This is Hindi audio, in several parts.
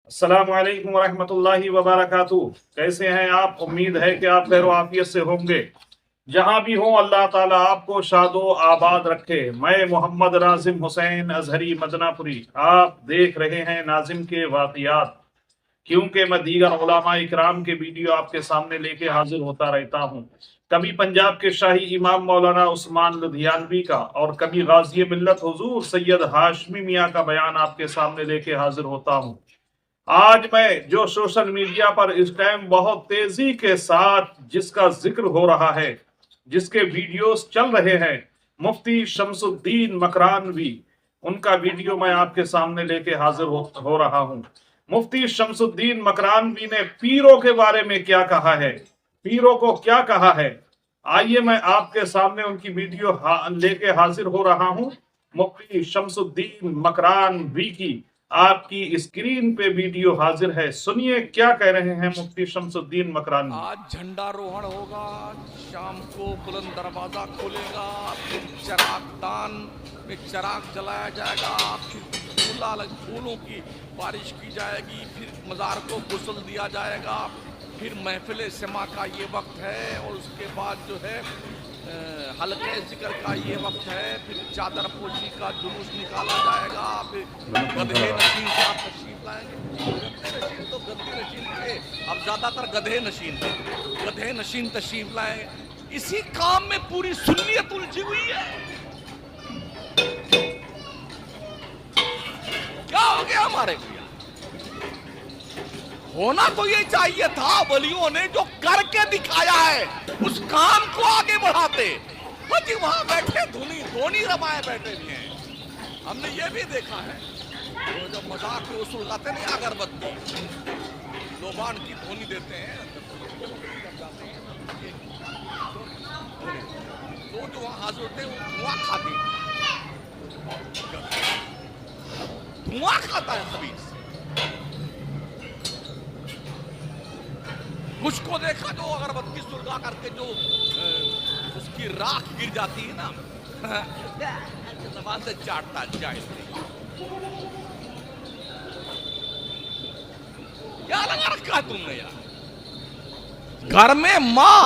अस्सलाम वालेकुम वरहमतुल्लाहि वबरकातुहू। कैसे हैं आप? उम्मीद है कि आप खैर आफियत से होंगे। जहां भी हो अल्लाह ताला आपको शादो आबाद रखे। मैं मोहम्मद नाजिम हुसैन अजहरी मदनापुरी आप देख रहे हैं नाजिम के वाक़ियात। क्योंकि मैं दीगर उलमा इकराम के वीडियो आपके सामने लेके हाजिर होता रहता हूँ। कभी पंजाब के शाही इमाम मौलाना उस्मान लुधियानवी का और कभी गाजी मिल्लत हुजूर सैयद हाशमी मियाँ का बयान आपके सामने लेके हाजिर होता हूँ। आज मैं जो सोशल मीडिया पर इस टाइम बहुत तेजी के साथ जिसका जिक्र हो रहा है, जिसके वीडियोस चल रहे हैं, मुफ्ती शमसुद्दीन मकरानवी, उनका वीडियो मैं आपके सामने लेके हाजिर हो रहा हूं। मुफ्ती शमसुद्दीन मकरानवी ने पीरों के बारे में क्या कहा है, पीरों को क्या कहा है, आइए मैं आपके सामने उनकी वीडियो लेके हाजिर हो रहा हूं। मुफ्ती शमसुद्दीन मकरानवी की आपकी स्क्रीन पे वीडियो हाजिर है। सुनिए क्या कह रहे हैं मुफ्ती शमसुद्दीन मकरानवी। आज झंडारोहण होगा, शाम को बुलंद दरवाजा खुलेगा, फिर चराग दान में चराग जलाया जाएगा, फिर फूलों की बारिश की जाएगी, फिर मज़ार को गुस्ल दिया जाएगा, फिर महफिल समा का ये वक्त है और उसके बाद जो है हल्के जिक्र का ये वक्त है, फिर चादर पोशी का जुलूस निकाला जाएगा, फिर गधे नशीन साहब तशरीफ लाएंगे। गधे नशीन तो गधे नशीन थे, अब ज्यादातर गधे नशीन थे, गधे नशीन तशरीफ लाएंगे। इसी काम में पूरी सुन्नियत उलझी हुई है। क्या हो गया हमारे को? होना तो ये चाहिए था, वलियों ने जो करके दिखाया है उस काम को आगे बढ़ाते। जी वहां बैठे धुनी धोनी रमाए बैठे भी हैं। हमने ये भी देखा है वो जब मजाक में उसूलते नहीं अगरबत्ती लोबान की धोनी देते हैं तो जो वहां हाजिर होते हैं वो धुआं खाते धुआं खाता है खबीज। कुछ को देखा जो अगरबत्ती सुलगा करके जो उसकी राख गिर जाती है ना जबान से चाटता जाए। क्या लगा रखा तुमने यार? घर में मां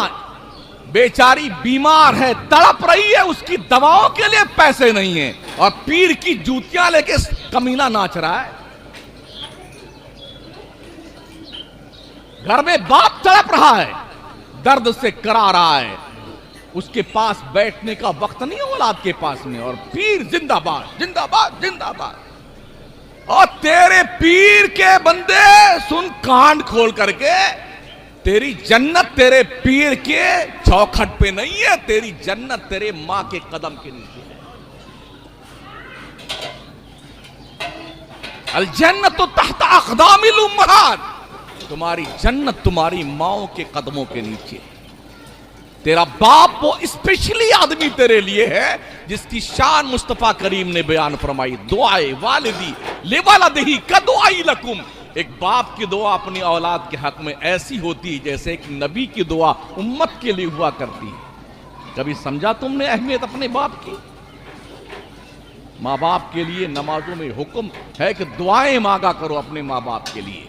बेचारी बीमार है, तड़प रही है, उसकी दवाओं के लिए पैसे नहीं है और पीर की जूतियां लेके कमीना नाच रहा है। घर में बाप तड़प रहा है, दर्द से करा रहा है, उसके पास बैठने का वक्त नहीं है औलाद के पास में, और पीर जिंदाबाद जिंदाबाद जिंदाबाद। और तेरे पीर के बंदे सुन कान खोल करके, तेरी जन्नत तेरे पीर के चौखट पे नहीं है, तेरी जन्नत तेरे मां के कदम के नीचे है। अल जन्नत तहत अक़दामिल उम्महात, तुम्हारी जन्नत तुम्हारी माओ के कदमों के नीचे। तेरा बाप वो स्पेशली आदमी तेरे लिए है जिसकी शान मुस्तफा करीम ने बयान फरमाई, दुआए वालिदी लिवालिदिही कदुआई लकुम। एक बाप की दुआ अपनी औलाद के हक में ऐसी होती है जैसे एक नबी की दुआ उम्मत के लिए हुआ करती है। कभी समझा तुमने अहमियत अपने बाप की? माँ बाप के लिए नमाजों में हुक्म है कि दुआएं मांगा करो अपने माँ बाप के लिए।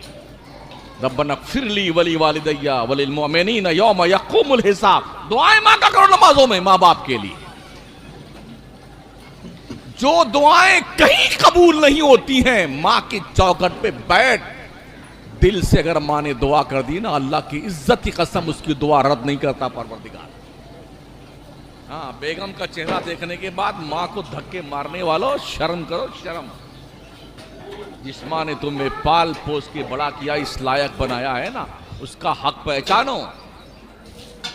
रब्बना फ़िरली वली वालिदैया वलिल मुमिनीन यौम यक़ूमुल हिसाब, दुआएं मांगा करो नमाजों में माँ बाप के लिए। जो दुआएं कहीं कबूल नहीं होती हैं, माँ के चौखट पे बैठ दिल से अगर माँ ने दुआ कर दी ना, अल्लाह की इज्जत की कसम उसकी दुआ रद्द नहीं करता परवरदिगार। हाँ, बेगम का चेहरा देखने के बाद माँ को धक्के मारने वालों शर्म करो शर्म। जिस माँ ने तुम्हें पाल पोस के बड़ा किया, इस लायक बनाया है ना, उसका हक पहचानो।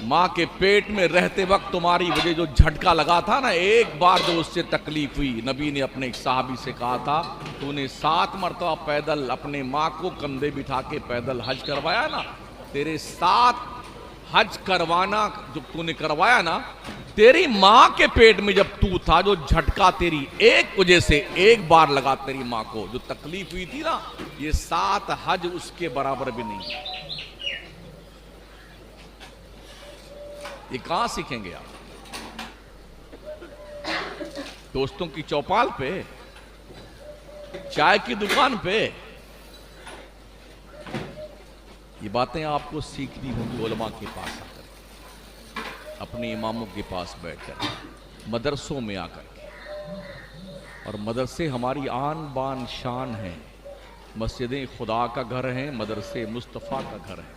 माँ के पेट में रहते वक्त तुम्हारी वजह जो झटका लगा था ना, एक बार जो उससे तकलीफ हुई, नबी ने अपने एक साहबी से कहा था, तूने 7 मरतबा पैदल अपने माँ को कंधे बिठा के पैदल हज करवाया ना, तेरे 7 हज करवाना जो तूने करवाया ना, तेरी माँ के पेट में जब तू था, जो झटका तेरी एक वजह से एक बार लगा तेरी माँ को जो तकलीफ हुई थी ना, ये 7 हज उसके बराबर भी नहीं। ये कहां सीखेंगे आप? दोस्तों की चौपाल पे, चाय की दुकान पे, ये बातें आपको सीखनी होंगी उलमा के पास आकर, अपने इमामों के पास बैठकर, मदरसों में आकर के। और मदरसे हमारी आन बान शान हैं। मस्जिदें खुदा का घर हैं, मदरसे मुस्तफ़ा का घर है।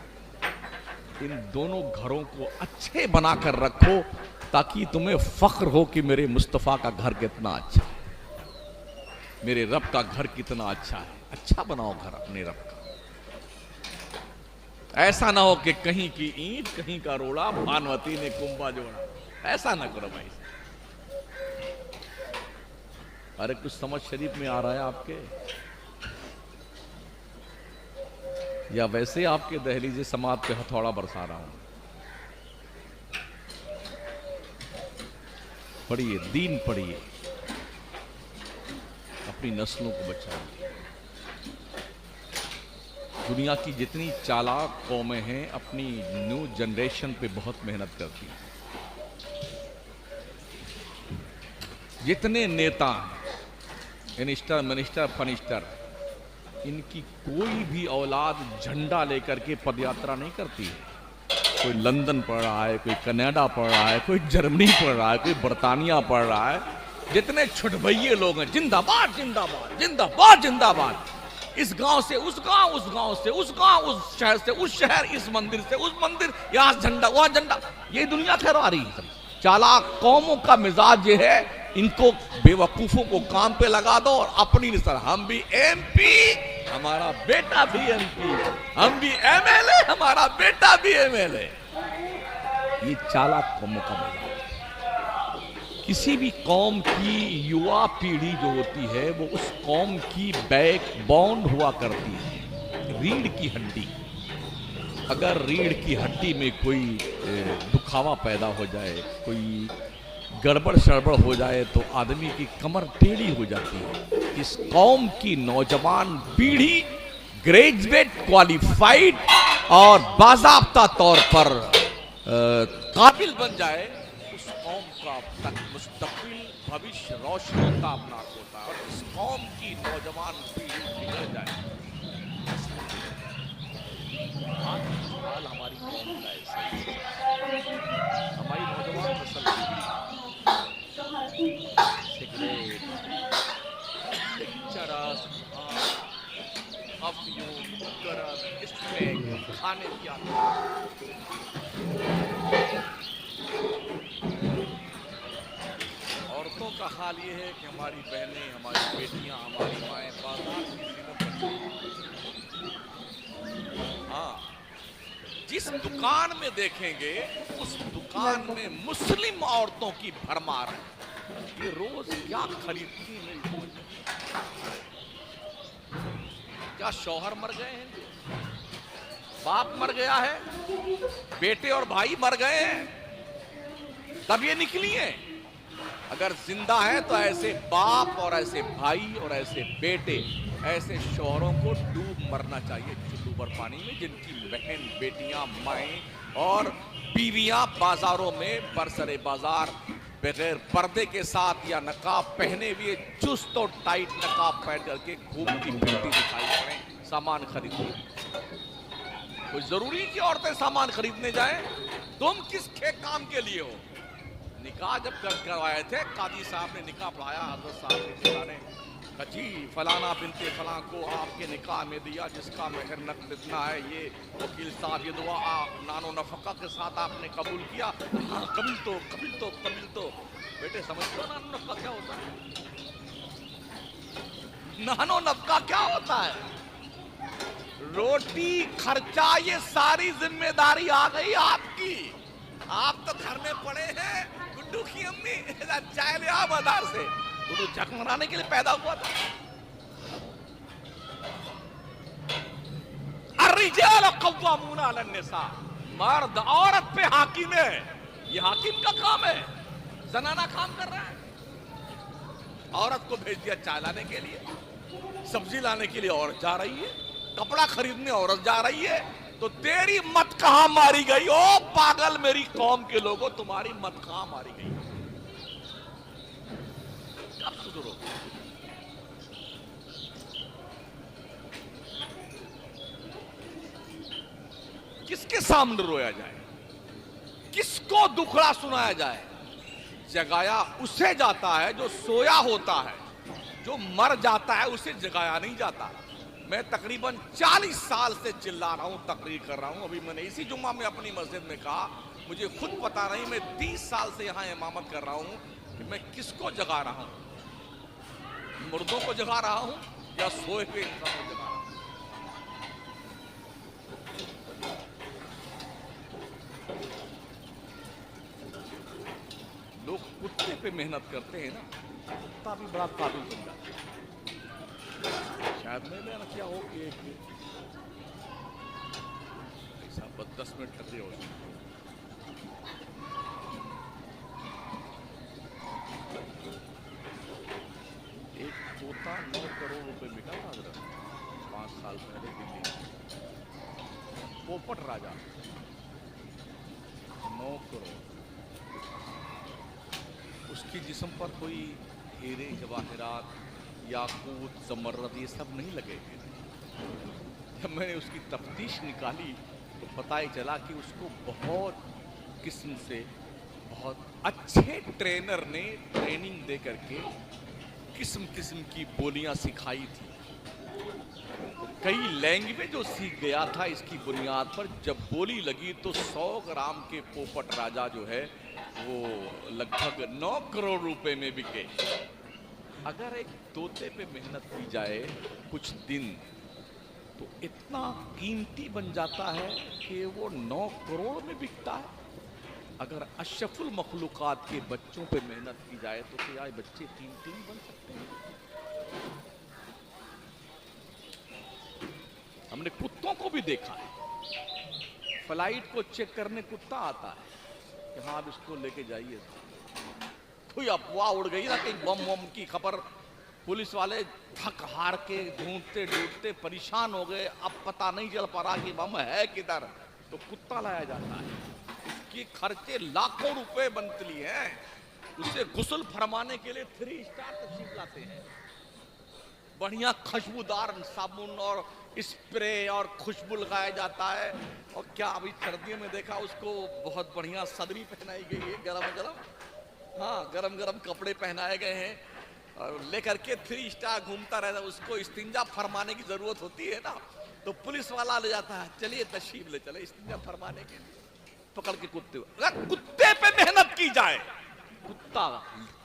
इन दोनों घरों को अच्छे बनाकर रखो ताकि तुम्हें फख्र हो कि मेरे मुस्तफ़ा का घर कितना अच्छा है, मेरे रब का घर कितना अच्छा है। अच्छा बनाओ घर अपने रब का। ऐसा ना हो कि कहीं की ईंट कहीं का रोड़ा, भानवती ने कुंभा जोड़ा। ऐसा ना करो भाई। अरे कुछ समझ शरीफ में आ रहा है आपके, या वैसे आपके दहलीज़े समात पे हथौड़ा बरसा रहा हूं? पढ़िए, दीन पढ़िए, अपनी नस्लों को बचाइए। दुनिया की जितनी चालाक कौमें हैं अपनी न्यू जनरेशन पे बहुत मेहनत करती हैं। जितने नेता हैं, मिनिस्टर मिनिस्टर फनिस्टर, इनकी कोई भी औलाद झंडा लेकर के पदयात्रा नहीं करती है। कोई लंदन पढ़ रहा है, कोई कनाडा पढ़ रहा है, कोई जर्मनी पढ़ रहा है, कोई बर्तानिया पढ़ रहा है। जितने छुटभइये लोग हैं, जिंदाबाद जिंदाबाद जिंदाबाद जिंदाबाद, इस गांव से उस गांव, उस गांव से उस गांव, उस शहर से उस शहर, इस मंदिर से उस मंदिर, यहां झंडा वहां झंडा। ये दुनिया करवा रही है। चालाक कौमों का मिजाज ये है, इनको बेवकूफों को काम पे लगा दो और अपनी निसर, हम भी एमपी, हमारा बेटा भी एमपी, हम भी एमएलए, हमारा बेटा भी एमएलए। ये चालाक कौमों का मिजाज। किसी भी कौम की युवा पीढ़ी जो होती है वो उस कौम की बैक बॉन्ड हुआ करती है, रीढ़ की हड्डी। अगर रीढ़ की हड्डी में कोई दुखावा पैदा हो जाए, कोई गड़बड़ सड़बड़ हो जाए तो आदमी की कमर टेढ़ी हो जाती है। इस कौम की नौजवान पीढ़ी ग्रेजुएट, क्वालिफाइड और बाज़ाब्ता तौर पर काबिल बन जाए, उस कौम का मुस्तक़बिल भविष्य रोशन ताबनाक होता है। और इस कौम की नौजवान पीढ़ी बिगड़ जाए, हाल हमारी कौम का ऐसा ही है। हमारी नौजवान नस्ल सिगरेट, चरस, अफयूम, गरम, स्मैक खाने की आदत। औरतों का हाल ये है कि हमारी बहनें, हमारी बेटियां, हमारी माएँ बाजार की ज़िन्नत बनती हैं। हाँ, जिस दुकान में देखेंगे उस दुकान में मुस्लिम औरतों की भरमार है। ये रोज क्या खरीदती हैं? क्या शौहर मर गए हैं, बाप मर गया है, बेटे और भाई मर गए हैं, तब ये निकली हैं? अगर जिंदा है तो ऐसे बाप और ऐसे भाई और ऐसे बेटे, ऐसे शौहरों को डूब मरना चाहिए चुल्लू पानी में, जिनकी बहन, बेटियां, माएँ और बीवियां बाजारों में बरसरे बाजार बगैर पर्दे के साथ या नकाब पहने हुए चुस्त और टाइट नकाब पहन करके घूमती फिरती दिखाई पड़े सामान खरीदने। कोई जरूरी कि औरतें सामान खरीदने जाएं? तुम किस काम के लिए हो? निकाह जब करवाए थे, काजी साहब ने निकाह पढ़ाया, हजरत साहब ने जी फलाना बिनते फलां को आपके निकाह में दिया जिसका महर नक़द इतना है, ये वकील साहब ये दुआ नानो नफका के साथ आपने कबूल किया। हाँ, कबिल तो बेटे समझते हो नानो नफका क्या होता है? नानो नफका क्या होता है? रोटी खर्चा, ये सारी जिम्मेदारी आ गई आपकी। आप तो घर में पड़े हैं, गुड्डू की अम्मी चाय ले आ बाजार से, तो झक मराने के लिए पैदा हुआ था। अर्रिजाल क़व्वामून अलन्निसा, मर्द औरत पे हाकिम है। ये हाकिम का काम है, जनाना काम कर रहा है। औरत को भेज दिया चाय लाने के लिए, सब्जी लाने के लिए औरत जा रही है, कपड़ा खरीदने औरत जा रही है। तो तेरी मत कहां मारी गई? ओ पागल मेरी कौम के लोगों, तुम्हारी मत कहां मारी गई? कब सुधरो? किसके सामने रोया जाए, किसको दुखड़ा सुनाया जाए। जगाया उसे जाता है जो सोया होता है, जो मर जाता है उसे जगाया नहीं जाता। मैं तकरीबन 40 साल से चिल्ला रहा हूं, तकरीर कर रहा हूं। अभी मैंने इसी जुम्मा में अपनी मस्जिद में कहा, मुझे खुद पता नहीं, मैं 30 साल से यहां इमामत कर रहा हूं कि मैं किसको जगा रहा हूं, मुर्दों को जगा रहा हूं या सोए हुए इंसान को जगा रहा हूं। लोग कुत्ते पे मेहनत करते हैं ना, कुत्ता भी बड़ा काबिल बन जाता है। शायद मैंने ना क्या हो कि ऐसा 10 मिनट ठहरे हो। एक तोता 9 करोड़ रुपए बिका था हजरत 5 साल पहले दिल्ली में। पोपट राजा 9 करोड़। उसकी जिस्म पर कोई हीरे जवाहरात याकूत जमर्रद ये सब नहीं लगे थे। जब मैंने उसकी तफ्तीश निकाली तो पता ही चला कि उसको बहुत किस्म से बहुत अच्छे ट्रेनर ने ट्रेनिंग दे करके किस्म किस्म की बोलियां सिखाई थी। तो कई लैंग्वेज जो सीख गया था इसकी बुनियाद पर। जब बोली लगी तो 100 ग्राम के पोपट राजा जो है वो लगभग 9 करोड़ रुपए में बिके। अगर एक तोते पे मेहनत की जाए कुछ दिन तो इतना कीमती बन जाता है कि वो 9 करोड़ में बिकता है। अगर अशरफुल मखलूकात के बच्चों पे मेहनत की जाए तो क्या ये बच्चे कीमती नहीं बन सकते हैं? हमने कुत्तों को भी देखा है, फ्लाइट को चेक करने कुत्ता आता है कि हाँ अब इसको लेके जाइए। कोई अफवाह उड़ गई ना कि बम वम की खबर, पुलिस वाले थक हार के ढूंढते ढूंढते परेशान हो गए, अब पता नहीं चल पा रहा कि बम है किधर, तो कुत्ता लाया जाता है। उसके खर्चे लाखों रुपए बनती हैं। उसे गुस्ल फरमाने के लिए 3 स्टार तशरीफ लाते हैं। बढ़िया खुशबूदार साबुन और स्प्रे और खुशबू लगाया जाता है। और क्या अभी सर्दियों में देखा उसको बहुत बढ़िया सदरी पहनाई गई है, गरम गरम, हाँ गरम गरम कपड़े पहनाए गए हैं और लेकर के 3 स्टार घूमता रहता है। उसको इस्तिंजा फरमाने की जरूरत होती है ना, तो पुलिस वाला ले जाता है, चलिए तशरीफ ले चले इस्तिंजा फरमाने के लिए। पकड़ के कुत्ते, अगर कुत्ते पे मेहनत की जाए, कुत्ता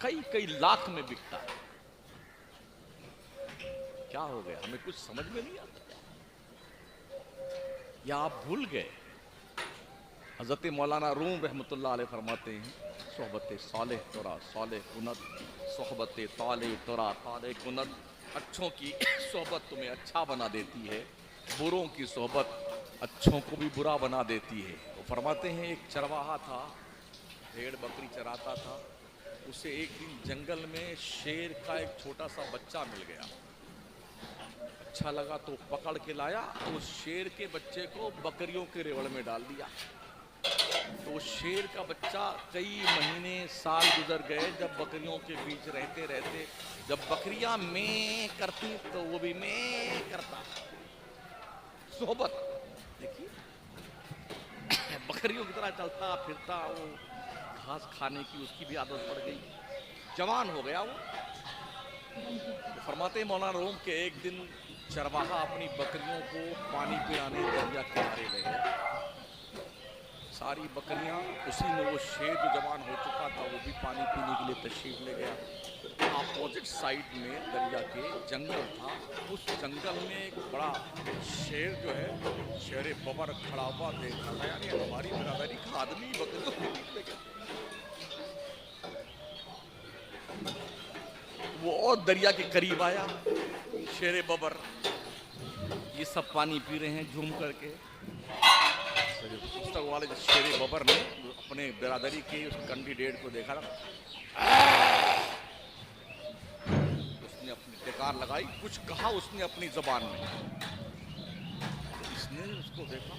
कई कई लाख में बिकता है। क्या हो गया, हमें कुछ समझ में नहीं आता या आप भूल गए? हजरत मौलाना रूम रहमतुल्लाह अलैह फरमाते हैं, सोहबत सालेह तोरा सालेह कुनत, सोहबत ताले तोरा ताले कुनत। अच्छों की सोहबत तुम्हें अच्छा बना देती है, बुरों की सोहबत अच्छों को भी बुरा बना देती है। वो फरमाते हैं एक चरवाहा था, भेड़ बकरी चराता था। उसे एक दिन जंगल में शेर का एक छोटा सा बच्चा मिल गया। अच्छा लगा तो पकड़ के लाया, उस शेर के बच्चे को बकरियों के रेवड़ में डाल दिया। तो शेर का बच्चा कई महीने साल गुजर गए, जब बकरियों के बीच रहते रहते जब बकरियां में करती तो वो भी में करता। सोहबत देखिए, बकरियों की तरह चलता फिरता, वो घास खाने की उसकी भी आदत पड़ गई, जवान हो गया वो। तो फरमाते मौलाना रूम के एक दिन चरवाहा अपनी बकरियों को पानी पिलाने दरिया किनारे ले गया। सारी बकरियां, उसी में वो शेर जो जवान हो चुका था वो भी पानी पीने के लिए तशरीफ ले गया। अपोजिट साइड में दरिया के जंगल था। उस जंगल में एक बड़ा शेर जो है, शेर बबर खड़ा हुआ देखा था, यानी हमारी बिरादरी का आदमी बकरियों के बीच में गया। वो और दरिया के करीब आया, शेर बबर ये सब पानी पी रहे हैं झूम करके। पुस्तक वाले जो शेर बबर ने अपने बिरादरी के उस कैंडिडेट को देखा, उसने अपनी टिकार लगाई, कुछ कहा उसने अपनी जबान में। इसने उसको देखा,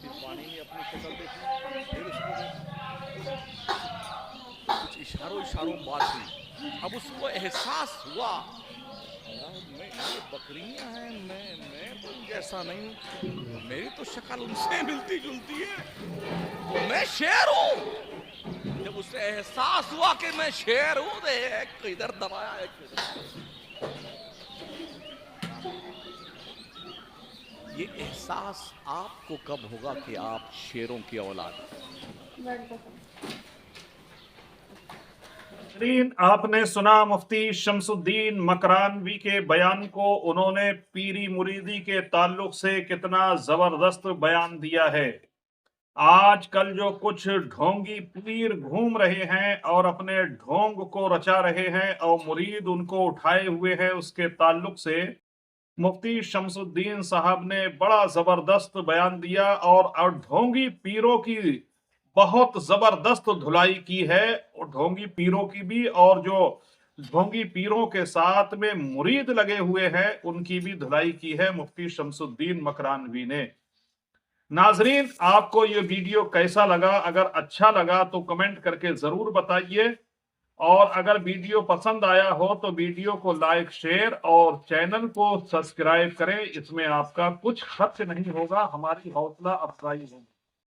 फिर पानी में अपनी शक्ल देखी, फिर उसको देखा, कुछ इशारों बात हुई। अब उसको एहसास हुआ, यार मैं ये बकरियां हैं, मैं जैसा नहीं हूं, मेरी तो शक्ल उनसे मिलती जुलती है। मैं शेर हूं। जब उसे एहसास हुआ कि मैं शेर हूं, तो एक इधर दबाया, एक इधर। ये एहसास आपको कब होगा कि आप शेरों की औलाद हैं? आपने सुना मुफ्ती शमसुद्दीन मकरानवी के बयान को। उन्होंने पीरी मुरीदी के ताल्लुक से कितना जबरदस्त बयान दिया है। आजकल जो कुछ ढोंगी पीर घूम रहे हैं और अपने ढोंग को रचा रहे हैं और मुरीद उनको उठाए हुए हैं, उसके ताल्लुक से मुफ्ती शमसुद्दीन साहब ने बड़ा जबरदस्त बयान दिया और ढोंगी पीरों की बहुत जबरदस्त धुलाई की है, और ढोंगी पीरों की भी, और जो ढोंगी पीरों के साथ में मुरीद लगे हुए हैं उनकी भी धुलाई की है मुफ्ती शमसुद्दीन मकरानवी ने। नाजरीन, आपको ये वीडियो कैसा लगा? अगर अच्छा लगा तो कमेंट करके जरूर बताइए, और अगर वीडियो पसंद आया हो तो वीडियो को लाइक, शेयर और चैनल को सब्सक्राइब करें। इसमें आपका कुछ खर्च नहीं होगा, हमारी हौसला अफजाई होगी।